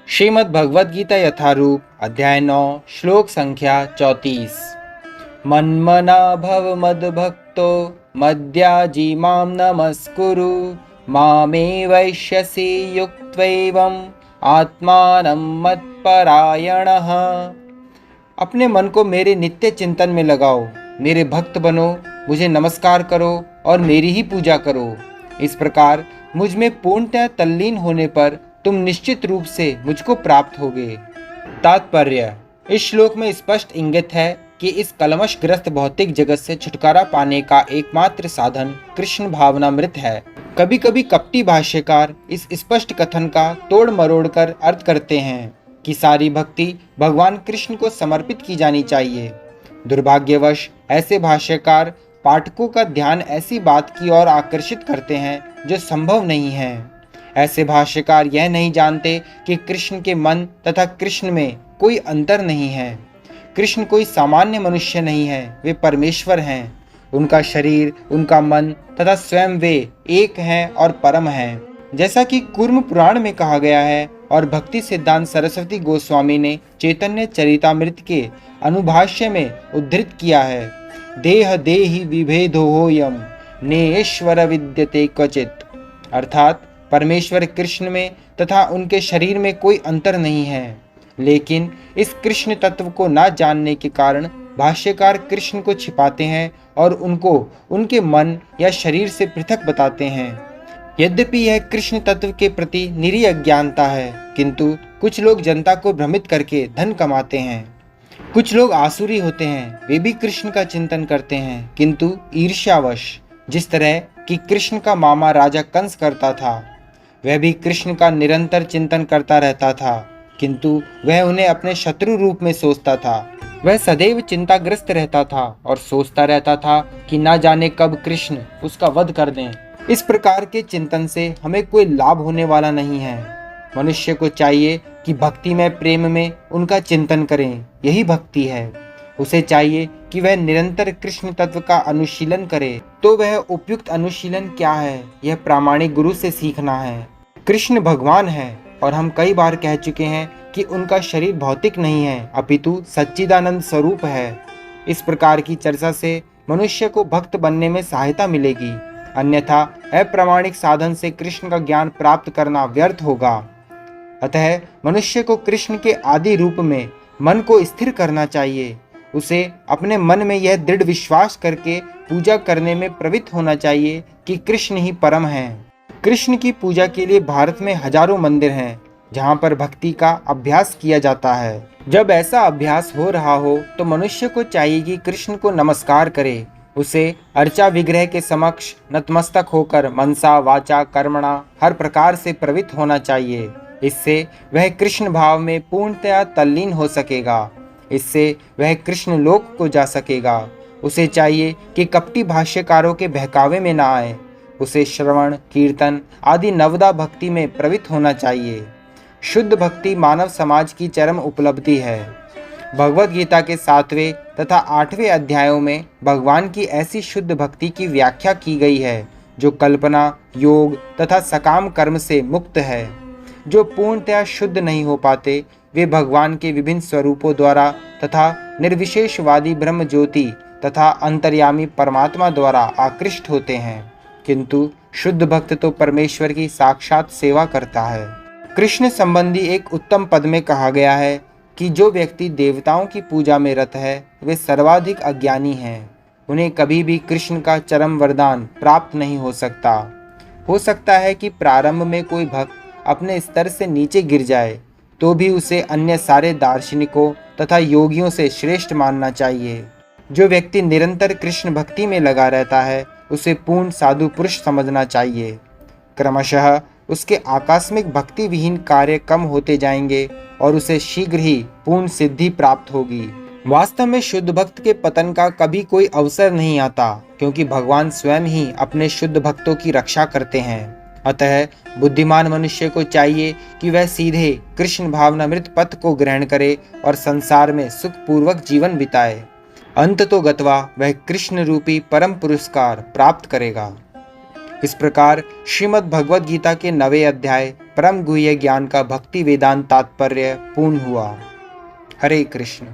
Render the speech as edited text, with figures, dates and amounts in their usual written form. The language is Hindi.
श्रीमद् भगवद गीता यथारूप अध्याय 9 श्लोक संख्या 34। मन्मना भव मद्भक्तो मद्याजी मां नमस्कुरु मामे वैश्यसि युक्त्वैवं आत्मानं मत्परायणः। अपने मन को मेरे नित्य चिंतन में लगाओ, मेरे भक्त बनो, मुझे नमस्कार करो और मेरी ही पूजा करो। इस प्रकार मुझ में पूर्णतः तल्लीन होने पर तुम निश्चित रूप से मुझको प्राप्त होगे। तात्पर्य: इस श्लोक में स्पष्ट इंगित है कि इस कलमशग्रस्त भौतिक जगत से छुटकारा पाने का एकमात्र साधन कृष्ण भावनामृत है। कभी कभी कपटी भाष्यकार इस स्पष्ट कथन का तोड़ मरोड़ कर अर्थ करते हैं कि सारी भक्ति भगवान कृष्ण को समर्पित की जानी चाहिए। दुर्भाग्यवश ऐसे भाष्यकार पाठकों का ध्यान ऐसी बात की ओर आकर्षित करते हैं जो संभव नहीं है। ऐसे भाष्यकार यह नहीं जानते कि कृष्ण के मन तथा कृष्ण में कोई अंतर नहीं है। कृष्ण कोई सामान्य मनुष्य नहीं है, वे परमेश्वर हैं। उनका शरीर, उनका मन तथा स्वयं वे एक हैं और परम हैं। जैसा कि कूर्म पुराण में कहा गया है और भक्ति सिद्धांत सरस्वती गोस्वामी ने चैतन्य चरितामृत के अनुभाष्य में उद्धृत किया है, देह देहि विभेदोऽयं नेश्वर विद्यते क्वचित्। अर्थात परमेश्वर कृष्ण में तथा उनके शरीर में कोई अंतर नहीं है। लेकिन इस कृष्ण तत्व को न जानने के कारण भाष्यकार कृष्ण को छिपाते हैं और उनको उनके मन या शरीर से पृथक बताते हैं। यद्यपि यह कृष्ण तत्व के प्रति निरी अज्ञानता है, किंतु कुछ लोग जनता को भ्रमित करके धन कमाते हैं। कुछ लोग आसुरी होते हैं, वे भी कृष्ण का चिंतन करते हैं, किंतु ईर्ष्यावश। जिस तरह कि कृष्ण का मामा राजा कंस करता था, वह भी कृष्ण का निरंतर चिंतन करता रहता था, किंतु वह उन्हें अपने शत्रु रूप में सोचता था। वह सदैव चिंताग्रस्त रहता था और सोचता रहता था कि न जाने कब कृष्ण उसका वध कर दें। इस प्रकार के चिंतन से हमें कोई लाभ होने वाला नहीं है। मनुष्य को चाहिए कि भक्ति में, प्रेम में उनका चिंतन करें, यही भक्ति है। उसे चाहिए कि वह निरंतर कृष्ण तत्व का अनुशीलन करे। तो वह उपयुक्त अनुशीलन क्या है, यह प्रामाणिक गुरु से सीखना है। कृष्ण भगवान है और हम कई बार कह चुके हैं कि उनका शरीर भौतिक नहीं है, अपितु सच्चिदानंद स्वरूप है। इस प्रकार की चर्चा से मनुष्य को भक्त बनने में सहायता मिलेगी, अन्यथा अप्रामाणिक साधन से कृष्ण का ज्ञान प्राप्त करना व्यर्थ होगा। अतः मनुष्य को कृष्ण के आदि रूप में मन को स्थिर करना चाहिए। उसे अपने मन में यह दृढ़ विश्वास करके पूजा करने में प्रवृत्त होना चाहिए कि कृष्ण ही परम हैं। कृष्ण की पूजा के लिए भारत में हजारों मंदिर हैं, जहाँ पर भक्ति का अभ्यास किया जाता है। जब ऐसा अभ्यास हो रहा हो तो मनुष्य को चाहिए कि कृष्ण को नमस्कार करे। उसे अर्चा विग्रह के समक्ष नतमस्तक होकर मनसा वाचा कर्मणा हर प्रकार से प्रवृत्त होना चाहिए। इससे वह कृष्ण भाव में पूर्णतया तल्लीन हो सकेगा। इससे वह कृष्ण लोक को जा सकेगा। उसे चाहिए कि कपटी भाष्यकारों के बहकावे में न आए। उसे श्रवण, कीर्तन आदि नवदा भक्ति में प्रवृत्त होना चाहिए। शुद्ध भक्ति मानव समाज की चरम उपलब्धि है। भगवद गीता के 7वें तथा 8वें अध्यायों में भगवान की ऐसी शुद्ध भक्ति की व्याख्या की गई है जो कल्पना, योग तथा सकाम कर्म से मुक्त है। जो पूर्णतया शुद्ध नहीं हो पाते, वे भगवान के विभिन्न स्वरूपों द्वारा तथा निर्विशेषवादी ब्रह्म ज्योति तथा अंतर्यामी परमात्मा द्वारा आकृष्ट होते हैं, किंतु शुद्ध भक्त तो परमेश्वर की साक्षात सेवा करता है। कृष्ण संबंधी एक उत्तम पद में कहा गया है कि जो व्यक्ति देवताओं की पूजा में रत है, वे सर्वाधिक अज्ञानी हैं। उन्हें कभी भी कृष्ण का चरम वरदान प्राप्त नहीं हो सकता। हो सकता है कि प्रारंभ में कोई भक्त अपने स्तर से नीचे गिर जाए, तो भी उसे अन्य सारे दार्शनिकों तथा योगियों से श्रेष्ठ मानना चाहिए। जो व्यक्ति निरंतर कृष्ण भक्ति में लगा रहता है, उसे पूर्ण साधु पुरुष समझना चाहिए। क्रमशः उसके आकस्मिक भक्ति विहीन कार्य कम होते जाएंगे और उसे शीघ्र ही पूर्ण सिद्धि प्राप्त होगी। वास्तव में शुद्ध भक्त के पतन का कभी कोई अवसर नहीं आता, क्योंकि भगवान स्वयं ही अपने शुद्ध भक्तों की रक्षा करते हैं। अतः बुद्धिमान मनुष्य को चाहिए कि वह सीधे कृष्ण भावनामृत पथ को ग्रहण करे और संसार में सुखपूर्वक जीवन बिताए। अंत तो गत्वा वह कृष्ण रूपी परम पुरस्कार प्राप्त करेगा। इस प्रकार श्रीमद् भगवद गीता के 9वें अध्याय परम गुह्य ज्ञान का भक्ति वेदांत तात्पर्य पूर्ण हुआ। हरे कृष्ण।